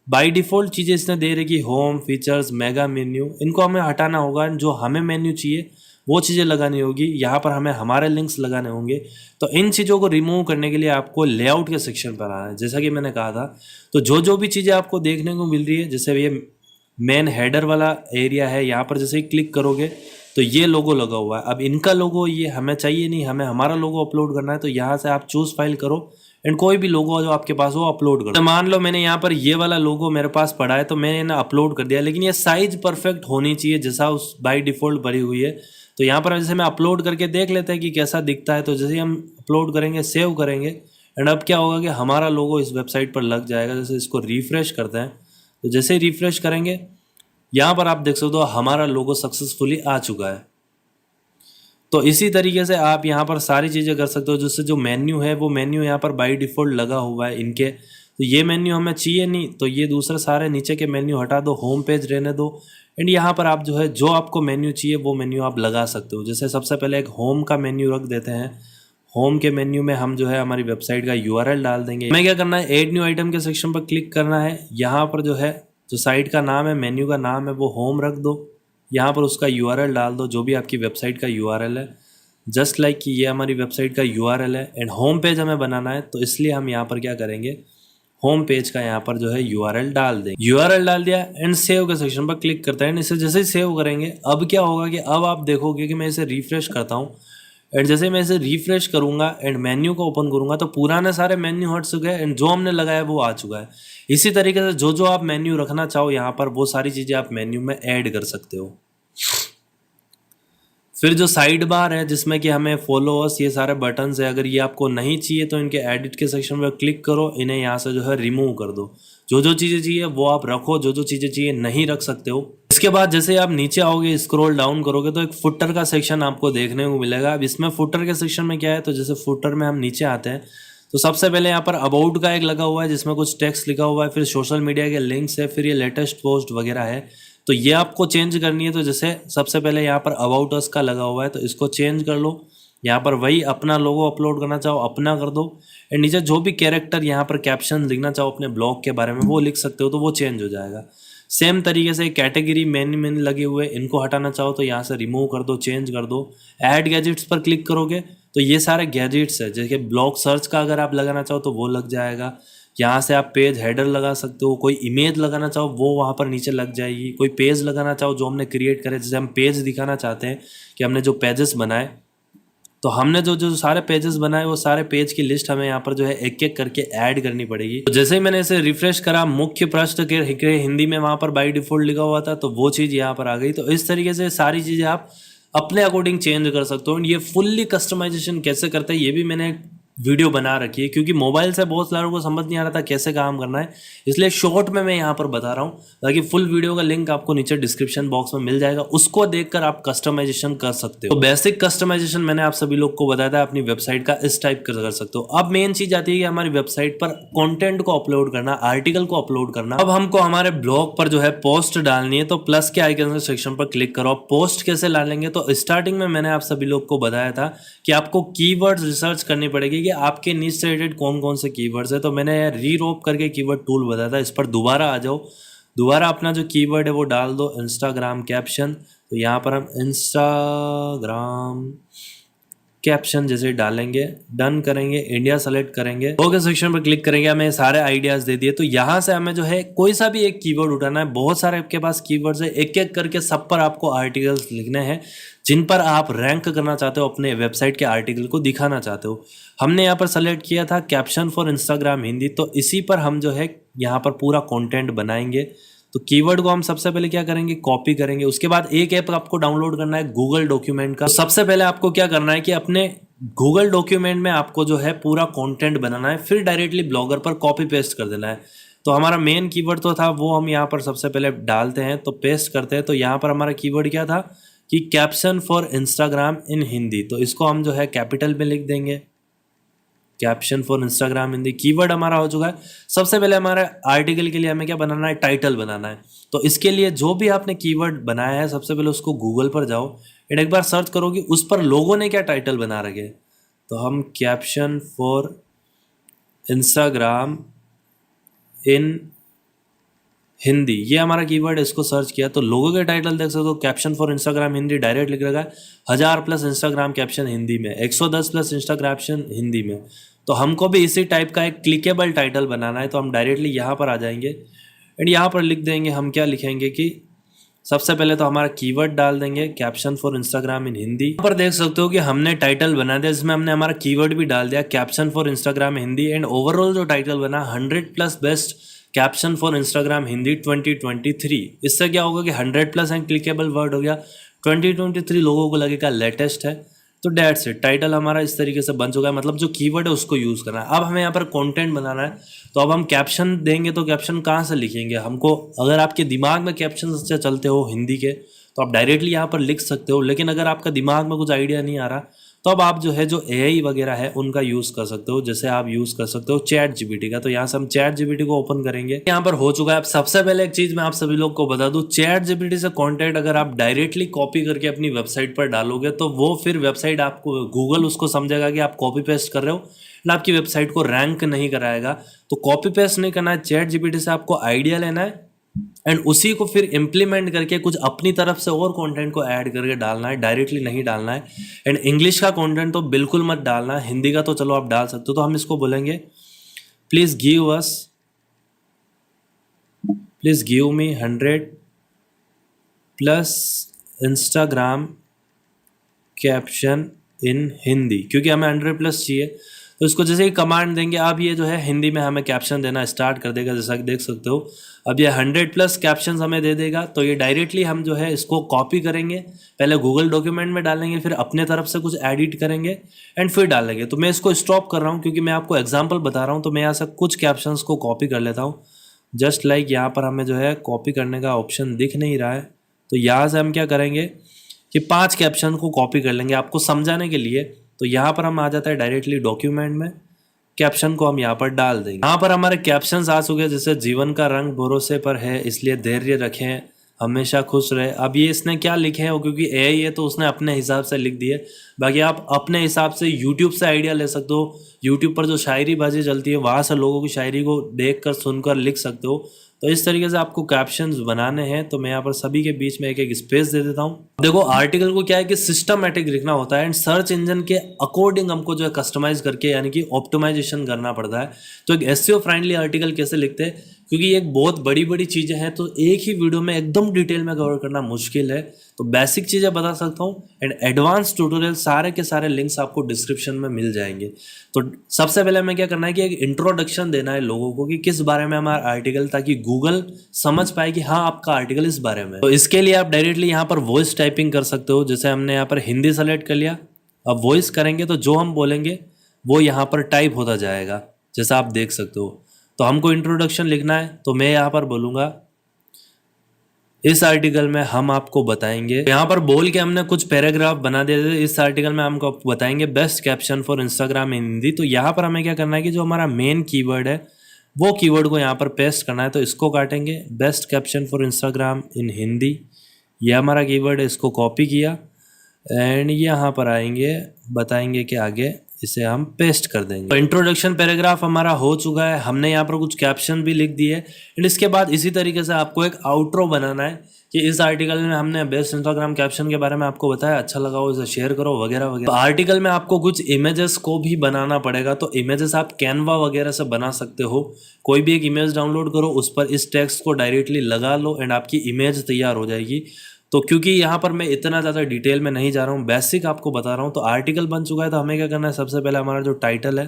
Speaker 1: बाय डिफ़ॉल्ट चीज़ें इसने दे रही कि होम, फीचर्स, मेगा मेन्यू, इनको हमें हटाना होगा। जो हमें मेन्यू चाहिए वो चीज़ें लगानी होगी। यहाँ पर हमें हमारे लिंक्स लगाने होंगे। तो इन चीज़ों को रिमूव करने के लिए आपको लेआउट के सेक्शन पर आना है, जैसा कि मैंने कहा था। तो जो भी चीज़ें आपको देखने को मिल रही है, जैसे ये मेन हेडर वाला एरिया है, यहाँ पर जैसे ही क्लिक करोगे तो ये लोगो लगा हुआ है। अब इनका लोगो ये हमें चाहिए नहीं, हमें हमारा लोगो अपलोड करना है। तो यहाँ से आप चूज़ फाइल करो एंड कोई भी लोगो जो आपके पास हो अपलोड करो। तो मान लो मैंने यहाँ पर ये वाला लोगो मेरे पास पड़ा है तो मैंने ना अपलोड कर दिया, लेकिन ये साइज परफेक्ट होनी चाहिए जैसा उस बाय डिफ़ॉल्ट भरी हुई है। तो यहाँ पर जैसे मैं अपलोड करके देख लेते हैं कि कैसा दिखता है। तो जैसे ही हम अपलोड करेंगे, सेव करेंगे एंड अब क्या होगा कि हमारा लोगो इस वेबसाइट पर लग जाएगा। जैसे इसको रिफ्रेश करते हैं तो जैसे ही रिफ्रेश करेंगे यहाँ पर आप देख सकते हो हमारा लोगो सक्सेसफुली आ चुका है। तो इसी तरीके से आप यहाँ पर सारी चीज़ें कर सकते हो। जिससे जो मेन्यू है वो मेन्यू यहाँ पर बाय डिफ़ॉल्ट लगा हुआ है इनके, तो ये मेन्यू हमें चाहिए नहीं, तो ये दूसरे सारे नीचे के मेन्यू हटा दो, होम पेज रहने दो। एंड यहाँ पर आप जो है जो आपको मेन्यू चाहिए वो मेन्यू आप लगा सकते हो। जैसे सबसे पहले एक होम का मेन्यू रख देते हैं। होम के मेन्यू में हम जो है हमारी वेबसाइट का यूआरएल डाल देंगे। हमें क्या करना है, ऐड न्यू आइटम के सेक्शन पर क्लिक करना है। यहाँ पर जो है जो साइट का नाम है, मेन्यू का नाम है वो होम रख दो। यहाँ पर उसका यूआरएल डाल दो, जो भी आपकी वेबसाइट का यूआरएल है। जस्ट लाइक कि ये हमारी वेबसाइट का यूआरएल है एंड होम पेज हमें बनाना है, तो इसलिए हम यहाँ पर क्या करेंगे, होम पेज का यहाँ पर जो है यूआरएल डाल देंगे। यूआरएल डाल दिया एंड सेव के सेक्शन पर क्लिक करते हैं। इसे जैसे ही सेव करेंगे अब क्या होगा कि अब आप देखोगे कि मैं इसे रिफ्रेश करता हूँ एंड जैसे मैं इसे रिफ्रेश करूंगा एंड मेन्यू को ओपन करूंगा तो पुराने सारे मेन्यू हट चुके हैं एंड जो हमने लगाया वो आ चुका है। इसी तरीके से जो जो आप मेन्यू रखना चाहो यहाँ पर वो सारी चीज़ें आप मेन्यू में ऐड कर सकते हो। फिर जो साइड बार है जिसमें कि हमें फॉलोअर्स ये सारे बटन्स है, अगर ये आपको नहीं चाहिए तो इनके एडिट के सेक्शन में क्लिक करो, इन्हें यहाँ से जो है रिमूव कर दो। जो जो चीज़ें चाहिए वो आप रखो, जो जो चीज़ें चाहिए नहीं रख सकते हो। इसके बाद जैसे आप नीचे आओगे, स्क्रॉल डाउन करोगे तो एक फुटर का सेक्शन आपको देखने को मिलेगा। अब इसमें फुटर के सेक्शन में क्या है, तो जैसे फुटर में हम नीचे आते हैं तो सबसे पहले यहाँ पर अबाउट का एक लगा हुआ है जिसमें कुछ टेक्स्ट लिखा हुआ है, फिर सोशल मीडिया के लिंक्स है, फिर ये लेटेस्ट पोस्ट वगैरह है। तो ये आपको चेंज करनी है, तो जैसे सबसे पहले यहाँ पर अबाउट अस का लगा हुआ है तो इसको चेंज कर लो। यहाँ पर वही अपना लोगो अपलोड करना चाहो अपना कर दो एंड नीचे जो भी कैरेक्टर यहाँ पर कैप्शन लिखना चाहो अपने ब्लॉग के बारे में वो लिख सकते हो, तो वो चेंज हो जाएगा। सेम तरीके से कैटेगरी मेन लगे हुए इनको हटाना चाहो तो यहाँ से रिमूव कर दो, चेंज कर दो। ऐड गैजेट्स पर क्लिक करोगे तो ये सारे गैजेट्स है, जैसे ब्लॉग सर्च का अगर आप लगाना चाहो तो वो लग जाएगा। यहाँ से आप पेज हेडर लगा सकते हो, कोई इमेज लगाना चाहो वो वहाँ पर नीचे लग जाएगी, कोई पेज लगाना चाहो जो हमने क्रिएट करे, जैसे हम पेज दिखाना चाहते हैं कि हमने जो पेजेस बनाए, तो हमने जो जो सारे पेजेस बनाए वो सारे पेज की लिस्ट हमें यहाँ पर जो है एक एक करके ऐड करनी पड़ेगी। तो जैसे ही मैंने इसे रिफ्रेश करा, मुख्य पृष्ठ के हिंदी में वहाँ पर बाय डिफॉल्ट लिखा हुआ था तो वो चीज़ यहाँ पर आ गई। तो इस तरीके से सारी चीज़ें आप अपने अकॉर्डिंग चेंज कर सकते हो। ये फुल्ली कस्टमाइजेशन कैसे करते हैं ये भी मैंने वीडियो बना रखी है, क्योंकि मोबाइल से बहुत सारों को समझ नहीं आ रहा था कैसे काम करना है, इसलिए शॉर्ट में मैं यहाँ पर बता रहा हूँ। ताकि फुल वीडियो का लिंक आपको नीचे डिस्क्रिप्शन बॉक्स में मिल जाएगा, उसको देखकर आप कस्टमाइजेशन कर सकते हो। तो बेसिक कस्टमाइजेशन मैंने आप सभी लोग को बताया था, अपनी वेबसाइट का इस टाइप कर सकते हो। अब मेन चीज आती है कि हमारी वेबसाइट पर कंटेंट को अपलोड करना, आर्टिकल को अपलोड करना। अब हमको हमारे ब्लॉग पर जो है पोस्ट डालनी है, तो प्लस के आइकन के सेक्शन पर क्लिक करो। पोस्ट कैसे डालेंगे, तो स्टार्टिंग में मैंने आप सभी लोग को बताया था कि आपको कीवर्ड्स रिसर्च करनी पड़ेगी कि आपके नीच से रिलेटेड कौन कौन से कीवर्ड्स है। तो मैंने रीरोप करके कीवर्ड टूल बताया था, इस पर दोबारा आ जाओ। दोबारा अपना जो कीवर्ड है वो डाल दो, इंस्टाग्राम कैप्शन। तो यहाँ पर हम इंस्टाग्राम कैप्शन जैसे डालेंगे, डन करेंगे, इंडिया सेलेक्ट करेंगे, ओके सेक्शन पर क्लिक करेंगे। हमें सारे आइडियाज दे दिए। तो यहाँ से हमें जो है कोई सा भी एक कीवर्ड उठाना है। बहुत सारे आपके पास कीवर्ड्स है, एक एक करके सब पर आपको आर्टिकल्स लिखने हैं जिन पर आप रैंक करना चाहते हो, अपने वेबसाइट के आर्टिकल को दिखाना चाहते हो। हमने यहाँ पर सेलेक्ट किया था कैप्शन फॉर इंस्टाग्राम हिंदी, तो इसी पर हम जो है यहाँ पर पूरा कंटेंट बनाएंगे। तो कीवर्ड को हम सबसे पहले क्या करेंगे, कॉपी करेंगे। उसके बाद एक ऐप आपको डाउनलोड करना है गूगल डॉक्यूमेंट का। तो सबसे पहले आपको क्या करना है कि अपने गूगल डॉक्यूमेंट में आपको जो है पूरा कंटेंट बनाना है, फिर डायरेक्टली ब्लॉगर पर कॉपी पेस्ट कर देना है। तो हमारा मेन कीवर्ड तो था वो हम यहाँ पर सबसे पहले डालते हैं, तो पेस्ट करते हैं। तो यहाँ पर हमारा कीवर्ड क्या था कि कैप्शन फॉर इंस्टाग्राम इन हिंदी, तो इसको हम जो है कैपिटल में लिख देंगे, caption for Instagram Hindi. Keyword हमारा हो चुका है। सबसे पहले हमारे आर्टिकल के लिए हमें क्या बनाना है, टाइटल बनाना है। तो इसके लिए जो भी आपने कीवर्ड बनाया है सबसे पहले उसको गूगल पर जाओ एंड एक बार सर्च करो कि उस पर लोगों ने क्या टाइटल बना रखे। तो हम कैप्शन फॉर इंस्टाग्राम इन हिंदी, ये हमारा कीवर्ड है, इसको सर्च किया तो लोगों के टाइटल देख सकते हो, caption for Instagram Hindi direct लिख रखा है। 1000+ इंस्टाग्राम कैप्शन हिंदी में, 110+ इंस्टाग्राम कैप्शन हिंदी में। तो हमको भी इसी टाइप का एक क्लिकेबल टाइटल बनाना है, तो हम डायरेक्टली यहाँ पर आ जाएंगे एंड यहाँ पर लिख देंगे। हम क्या लिखेंगे कि सबसे पहले तो हमारा कीवर्ड डाल देंगे कैप्शन फॉर इंस्टाग्राम इन हिंदी। यहाँ पर देख सकते हो कि हमने टाइटल बना दिया जिसमें हमने हमारा कीवर्ड भी डाल दिया caption for Instagram Hindi and overall जो टाइटल बना 100+ best caption for Instagram Hindi 2023। इससे क्या होगा कि 100+ एंड क्लिकेबल वर्ड हो गया, 2023 लोगों को लगेगा लेटेस्ट है। तो डेट्स इट, टाइटल हमारा इस तरीके से बन चुका है, मतलब जो कीवर्ड है उसको यूज़ करना है। अब हमें यहाँ पर कंटेंट बनाना है, तो अब हम कैप्शन देंगे, तो कैप्शन कहाँ से लिखेंगे हमको? अगर आपके दिमाग में कैप्शन अच्छे चलते हो हिंदी के तो आप डायरेक्टली यहाँ पर लिख सकते हो, लेकिन अगर आपका दिमाग में कुछ आइडिया नहीं आ रहा तो अब आप जो है जो एआई वगैरह है उनका यूज़ कर सकते हो। जैसे आप यूज़ कर सकते हो चैट जीपीटी का, तो यहाँ से हम चैट जीपीटी को ओपन करेंगे, यहाँ पर हो चुका है। अब सबसे पहले एक चीज़ मैं आप सभी लोग को बता दूं, चैट जीपीटी से कंटेंट अगर आप डायरेक्टली कॉपी करके अपनी वेबसाइट पर डालोगे तो वो फिर वेबसाइट आपको गूगल उसको समझेगा कि आप कॉपी पेस्ट कर रहे हो ना, आपकी वेबसाइट को रैंक नहीं कराएगा। तो कॉपी पेस्ट नहीं करना है, चैट जीपीटी से आपको आइडिया लेना है एंड उसी को फिर इम्प्लीमेंट करके कुछ अपनी तरफ से और कंटेंट को ऐड करके डालना है, डायरेक्टली नहीं डालना है। एंड इंग्लिश का कंटेंट तो बिल्कुल मत डालना, हिंदी का तो चलो आप डाल सकते हो। तो हम इसको बोलेंगे please give me 100+ Instagram caption in Hindi, क्योंकि हमें 100+ चाहिए। तो इसको जैसे ही कमांड देंगे अब ये जो है हिंदी में हमें कैप्शन देना स्टार्ट कर देगा, जैसा कि देख सकते हो। अब ये 100+ कैप्शंस हमें दे देगा, तो ये डायरेक्टली हम जो है इसको कॉपी करेंगे, पहले गूगल डॉक्यूमेंट में डालेंगे, फिर अपने तरफ से कुछ एडिट करेंगे एंड फिर डालेंगे। तो मैं इसको स्टॉप कर रहा हूँ क्योंकि मैं आपको एग्जाम्पल बता रहा हूँ। तो मैं यहाँ से कुछ कैप्शंस को कॉपी कर लेता हूँ, जस्ट लाइक यहाँ पर हमें जो है कॉपी करने का ऑप्शन दिख नहीं रहा है। तो यहाँ से हम क्या करेंगे कि 5 कैप्शन को कॉपी कर लेंगे आपको समझाने के लिए। तो यहाँ पर हम आ जाता है डायरेक्टली डॉक्यूमेंट में, कैप्शन को हम यहाँ पर डाल देंगे। यहाँ पर हमारे कैप्शंस आ चुके हैं, जैसे जीवन का रंग भरोसे पर है इसलिए धैर्य रखें, हमेशा खुश रहे। अब ये इसने क्या लिखे हैं, क्योंकि एआई है तो उसने अपने हिसाब से लिख दिए। बाकी आप अपने हिसाब से यूट्यूब से आइडिया ले सकते हो, यूट्यूब पर जो शायरी बाजी चलती है वहाँ से लोगों की शायरी को देख कर सुनकर लिख सकते हो। तो इस तरीके से आपको कैप्शंस बनाने हैं। तो मैं यहाँ पर सभी के बीच में एक एक स्पेस दे देता हूँ। देखो आर्टिकल को क्या है कि सिस्टमैटिक लिखना होता है एंड सर्च इंजन के अकॉर्डिंग हमको जो है कस्टमाइज करके यानी कि ऑप्टिमाइजेशन करना पड़ता है। तो एक एसईओ फ्रेंडली आर्टिकल कैसे लिखते हैं, क्योंकि ये एक बहुत बड़ी बड़ी चीज़ें हैं तो एक ही वीडियो में एकदम डिटेल में कवर करना मुश्किल है। तो बेसिक चीज़ें बता सकता हूँ एंड एडवांस ट्यूटोरियल सारे के सारे लिंक्स आपको डिस्क्रिप्शन में मिल जाएंगे। तो सबसे पहले हमें क्या करना है कि एक इंट्रोडक्शन देना है लोगों को कि किस बारे में हमारा आर्टिकल, ताकि गूगल समझ पाए कि हाँ आपका आर्टिकल इस बारे में। तो इसके लिए आप डायरेक्टली यहाँ पर वॉइस टाइपिंग कर सकते हो। जैसे हमने यहाँ पर हिंदी सेलेक्ट कर लिया, अब वॉइस करेंगे तो जो हम बोलेंगे वो यहाँ पर टाइप होता जाएगा, जैसा आप देख सकते हो। तो हमको इंट्रोडक्शन लिखना है, तो मैं यहाँ पर बोलूँगा इस आर्टिकल में हम आपको बताएंगे, यहाँ पर बोल के हमने कुछ पैराग्राफ बना दिए थे। इस आर्टिकल में हमको बताएंगे बेस्ट कैप्शन फॉर इंस्टाग्राम इन हिंदी। तो यहाँ पर हमें क्या करना है कि जो हमारा मेन कीवर्ड है वो कीवर्ड को यहाँ पर पेस्ट करना है। तो इसको काटेंगे, बेस्ट कैप्शन फॉर इंस्टाग्राम इन हिंदी, ये हमारा कीवर्ड है, इसको कॉपी किया एंड यहाँ पर आएंगे, बताएंगे कि आगे इसे हम पेस्ट कर देंगे। तो इंट्रोडक्शन पैराग्राफ हमारा हो चुका है, हमने यहाँ पर कुछ कैप्शन भी लिख दिए एंड इसके बाद इसी तरीके से आपको एक आउट्रो बनाना है कि इस आर्टिकल में हमने बेस्ट इंस्टाग्राम कैप्शन के बारे में आपको बताया, अच्छा लगा हो इसे शेयर करो वगैरह वगैरह। तो आर्टिकल में आपको कुछ इमेजेस को भी बनाना पड़ेगा। तो इमेजेस आप कैनवा वगैरह से बना सकते हो, कोई भी एक इमेज डाउनलोड करो, उस पर इस टेक्स्ट को डायरेक्टली लगा लो एंड आपकी इमेज तैयार हो जाएगी। तो क्योंकि यहाँ पर मैं इतना ज़्यादा डिटेल में नहीं जा रहा हूँ, बेसिक आपको बता रहा हूँ। तो आर्टिकल बन चुका है, तो हमें क्या करना है, सबसे पहले हमारा जो टाइटल है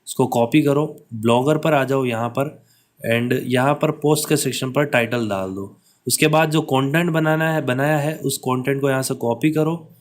Speaker 1: उसको कॉपी करो, ब्लॉगर पर आ जाओ यहाँ पर एंड यहाँ पर पोस्ट के सेक्शन पर टाइटल डाल दो। उसके बाद जो कंटेंट बनाया है उस कंटेंट को यहाँ से कॉपी करो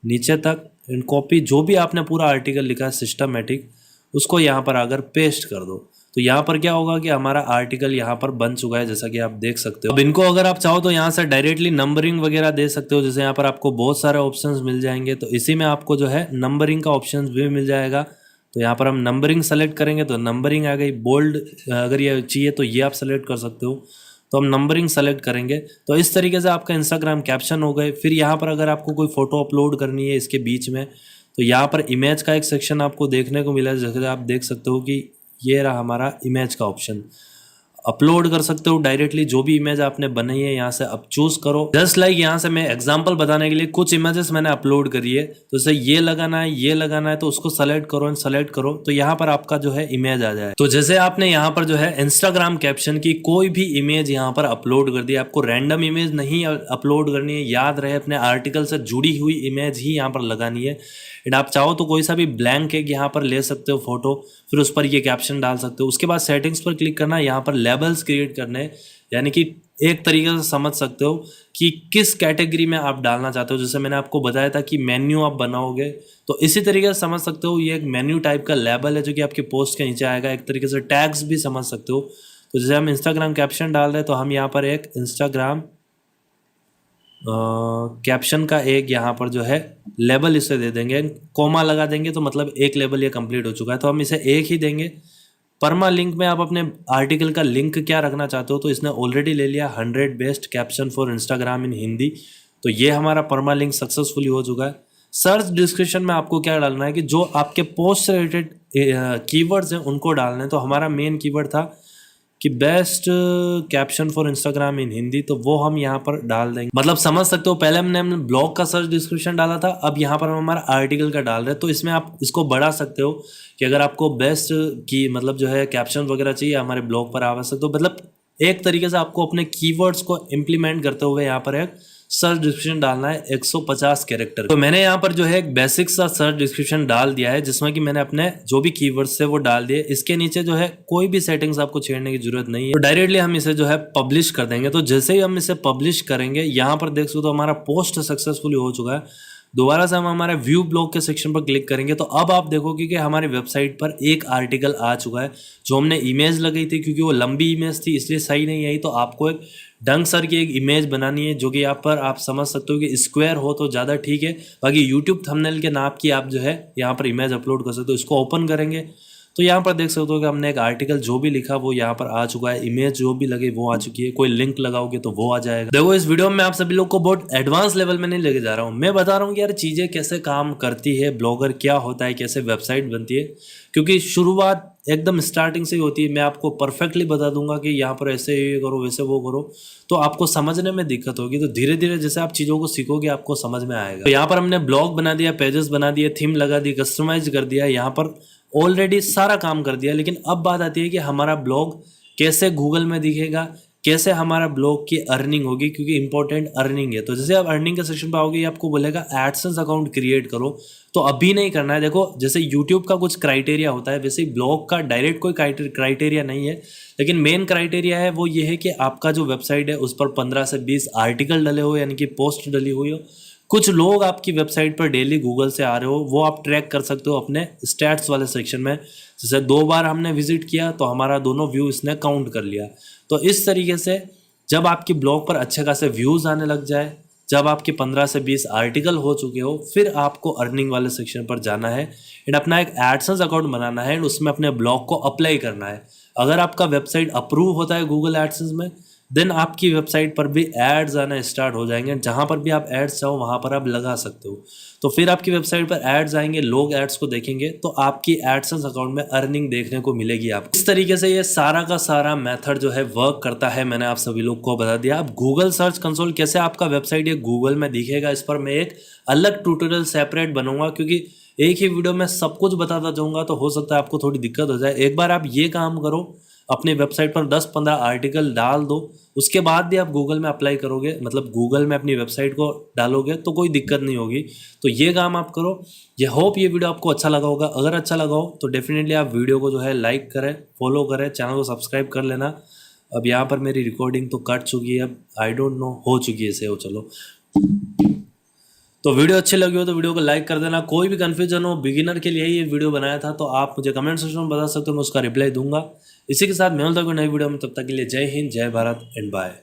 Speaker 1: नीचे तक एंड कॉपी जो भी आपने पूरा आर्टिकल लिखा है सिस्टमेटिक, उसको यहाँ पर आकर पेस्ट कर दो। तो यहाँ पर क्या होगा कि हमारा आर्टिकल यहाँ पर बन चुका है, जैसा कि आप देख सकते हो। अब इनको अगर आप चाहो तो यहाँ से डायरेक्टली नंबरिंग वगैरह दे सकते हो, जैसे यहाँ पर आपको बहुत सारे ऑप्शंस मिल जाएंगे। तो इसी में आपको जो है नंबरिंग का ऑप्शन भी मिल जाएगा। तो यहाँ पर हम नंबरिंग सेलेक्ट करेंगे तो नंबरिंग आ गई, बोल्ड अगर ये चाहिए तो ये आप सेलेक्ट कर सकते हो। तो हम नंबरिंग सेलेक्ट करेंगे। तो इस तरीके से आपका इंस्टाग्राम कैप्शन हो गए। फिर यहाँ पर अगर आपको कोई फ़ोटो अपलोड करनी है इसके बीच में, तो यहाँ पर इमेज का एक सेक्शन आपको देखने को मिला है, जैसे आप देख सकते हो कि ये रहा हमारा इमेज का ऑप्शन। अपलोड कर सकते हो डायरेक्टली जो भी इमेज आपने बनाई है, यहाँ से अब चूज करो। जस्ट लाइक यहाँ से मैं एग्जांपल बताने के लिए कुछ इमेजेस मैंने अपलोड करी है, तो जैसे ये लगाना है तो उसको सेलेक्ट करो एंड सेलेक्ट करो, तो यहाँ पर आपका जो है इमेज आ जाए। तो जैसे आपने यहाँ पर जो है इंस्टाग्राम कैप्शन की कोई भी इमेज यहाँ पर अपलोड कर दी, आपको रैंडम इमेज नहीं अपलोड करनी है, याद रहे अपने आर्टिकल से जुड़ी हुई इमेज ही यहाँ पर लगानी है। एंड आप चाहो तो कोई सा भी ब्लैंक एक यहाँ पर ले सकते हो फोटो, फिर उस पर ये कैप्शन डाल सकते हो। उसके बाद सेटिंग्स पर क्लिक करना, यहाँ पर लेबल्स क्रिएट करने, यानी कि एक तरीके से समझ सकते हो कि किस कैटेगरी में आप डालना चाहते हो। जैसे मैंने आपको बताया था कि मेन्यू आप बनाओगे, तो इसी तरीके से समझ सकते हो ये एक मेन्यू टाइप का लेबल है जो कि आपके पोस्ट के नीचे आएगा। एक तरीके से टैग्स भी समझ सकते हो। तो जैसे हम इंस्टाग्राम कैप्शन डाल रहे हैं तो हम यहाँ पर एक इंस्टाग्राम कैप्शन का एक यहाँ पर जो है लेबल इसे दे देंगे, कॉमा लगा देंगे तो मतलब एक लेबल ये कंप्लीट हो चुका है, तो हम इसे एक ही देंगे। परमा लिंक में आप अपने आर्टिकल का लिंक क्या रखना चाहते हो, तो इसने ऑलरेडी ले लिया 100 बेस्ट कैप्शन फॉर इंस्टाग्राम इन हिंदी, तो ये हमारा परमा लिंक सक्सेसफुली हो चुका है। सर्च डिस्क्रिप्शन में आपको क्या डालना है कि जो आपके पोस्ट से रिलेटेड कीवर्ड्स हैं उनको डालना है। तो हमारा मेन कीवर्ड था कि बेस्ट कैप्शन फॉर इंस्टाग्राम इन हिंदी, तो वो हम यहाँ पर डाल देंगे। मतलब समझ सकते हो पहले हमने ब्लॉग का सर्च डिस्क्रिप्शन डाला था, अब यहाँ पर हम हमारा आर्टिकल का डाल रहे हैं। तो इसमें आप इसको बढ़ा सकते हो कि अगर आपको बेस्ट की मतलब जो है कैप्शन वगैरह चाहिए हमारे ब्लॉग पर आ सकते हो। मतलब एक तरीके से आपको अपने कीवर्ड्स को इम्प्लीमेंट करते हुए यहाँ पर एक सर्च डिस्क्रिप्शन डालना है 150 कैरेक्टर। तो मैंने यहाँ पर जो है एक बेसिक सा सर्च डिस्क्रिप्शन डाल दिया है जिसमें कि मैंने अपने जो भी कीवर्ड्स है वो डाल दिए। इसके नीचे जो है कोई भी सेटिंग्स आपको छेड़ने की जरूरत नहीं है, तो डायरेक्टली हम इसे जो है पब्लिश कर देंगे। तो जैसे ही हम इसे पब्लिश करेंगे यहाँ पर देख सकते हो हमारा पोस्ट सक्सेसफुली हो चुका है। दोबारा से हम हमारे व्यू ब्लॉग के सेक्शन पर क्लिक करेंगे तो अब आप देखोगे कि हमारी वेबसाइट पर एक आर्टिकल आ चुका है। जो हमने इमेज लगाई थी क्योंकि वो लंबी इमेज थी इसलिए सही नहीं आई, तो आपको एक ढंग सर की एक इमेज बनानी है जो कि यहाँ पर आप समझ सकते हो कि स्क्वायर हो तो ज़्यादा ठीक है। बाकी यूट्यूब थंबनेल के नाप की आप जो है यहाँ पर इमेज अपलोड कर सकते हो। इसको ओपन करेंगे तो यहाँ पर देख सकते हो कि हमने एक आर्टिकल जो भी लिखा वो यहाँ पर आ चुका है, इमेज जो भी लगे वो आ चुकी है, कोई लिंक लगाओगे तो वो आ जाएगा। देखो इस वीडियो में आप सभी लोग को बहुत एडवांस लेवल में नहीं लेके जा रहा हूँ, मैं बता रहा हूँ कि यार चीज़ें कैसे काम करती है, ब्लॉगर क्या होता है, कैसे वेबसाइट बनती है। क्योंकि शुरुआत एकदम स्टार्टिंग से ही होती है। मैं आपको परफेक्टली बता दूंगा कि यहाँ पर ऐसे ये करो वैसे वो करो, तो आपको समझने में दिक्कत होगी। तो धीरे धीरे जैसे आप चीज़ों को सीखोगे आपको समझ में आएगा। तो यहाँ पर हमने ब्लॉग बना दिया, पेजेस बना दिए, थीम लगा दी, कस्टमाइज कर दिया, यहाँ पर ऑलरेडी सारा काम कर दिया। लेकिन अब बात आती है कि हमारा ब्लॉग कैसे गूगल में दिखेगा, कैसे हमारा ब्लॉग की अर्निंग होगी, क्योंकि इंपॉर्टेंट अर्निंग है। तो जैसे आप अर्निंग के सेक्शन पर आओगे आपको बोलेगा एडसेंस अकाउंट क्रिएट करो, तो अभी नहीं करना है। देखो जैसे यूट्यूब का कुछ क्राइटेरिया होता है वैसे ही ब्लॉग का डायरेक्ट कोई क्राइटेरिया नहीं है, लेकिन मेन क्राइटेरिया है वो ये है कि आपका जो वेबसाइट है उस पर 15 से 20 आर्टिकल डले हो, यानी कि पोस्ट डली हुई हो। कुछ लोग आपकी वेबसाइट पर डेली गूगल से आ रहे हो, वो आप ट्रैक कर सकते हो अपने स्टैट्स वाले सेक्शन में। जैसे 2 बार हमने विजिट किया तो हमारा दोनों व्यू इसने काउंट कर लिया। तो इस तरीके से जब आपकी ब्लॉग पर अच्छे खासे व्यूज़ आने लग जाए, जब आपके 15 से 20 आर्टिकल हो चुके हो, फिर आपको अर्निंग वाले सेक्शन पर जाना है एंड अपना एक एडसेंस अकाउंट बनाना है एंड उसमें अपने ब्लॉग को अप्लाई करना है। अगर आपका वेबसाइट अप्रूव होता है गूगल एडसेंस में, देन आपकी वेबसाइट पर भी एड्स आना स्टार्ट हो जाएंगे। जहाँ पर भी आप एड्स चाहो वहाँ पर आप लगा सकते हो। तो फिर आपकी वेबसाइट पर एड्स आएंगे, लोग एड्स को देखेंगे तो आपकी एडसेंस अकाउंट में अर्निंग देखने को मिलेगी आपको। इस तरीके से ये सारा का सारा मेथड जो है वर्क करता है, मैंने आप सभी लोग को बता दिया। अब गूगल सर्च कंसोल कैसे आपका वेबसाइट ये गूगल में दिखेगा, इस पर मैं एक अलग ट्यूटोरियल सेपरेट बनूंगा, क्योंकि एक ही वीडियो में सब कुछ बताता जाऊंगा तो हो सकता है आपको थोड़ी दिक्कत हो जाए। एक बार आप ये काम करो, अपनी वेबसाइट पर 10-15 आर्टिकल डाल दो, उसके बाद भी आप गूगल में अप्लाई करोगे, मतलब गूगल में अपनी वेबसाइट को डालोगे तो कोई दिक्कत नहीं होगी। तो ये काम आप करो। ये होप ये वीडियो आपको अच्छा लगा होगा। अगर अच्छा लगा हो तो डेफिनेटली आप वीडियो को जो है लाइक करें, फॉलो करें, चैनल को सब्सक्राइब कर लेना। अब यहाँ पर मेरी रिकॉर्डिंग तो कट चुकी है, अब आई डोंट नो हो चुकी है से हो, चलो। तो वीडियो अच्छी लगी हो तो वीडियो को लाइक कर देना। कोई भी कन्फ्यूजन हो, बिगिनर के लिए ही ये वीडियो बनाया था, तो आप मुझे कमेंट सेक्शन में बता सकते हो, मैं उसका रिप्लाई दूंगा। इसी के साथ मैं मिलता हूं नई वीडियो में, तब तक के लिए जय हिंद, जय भारत एंड बाय।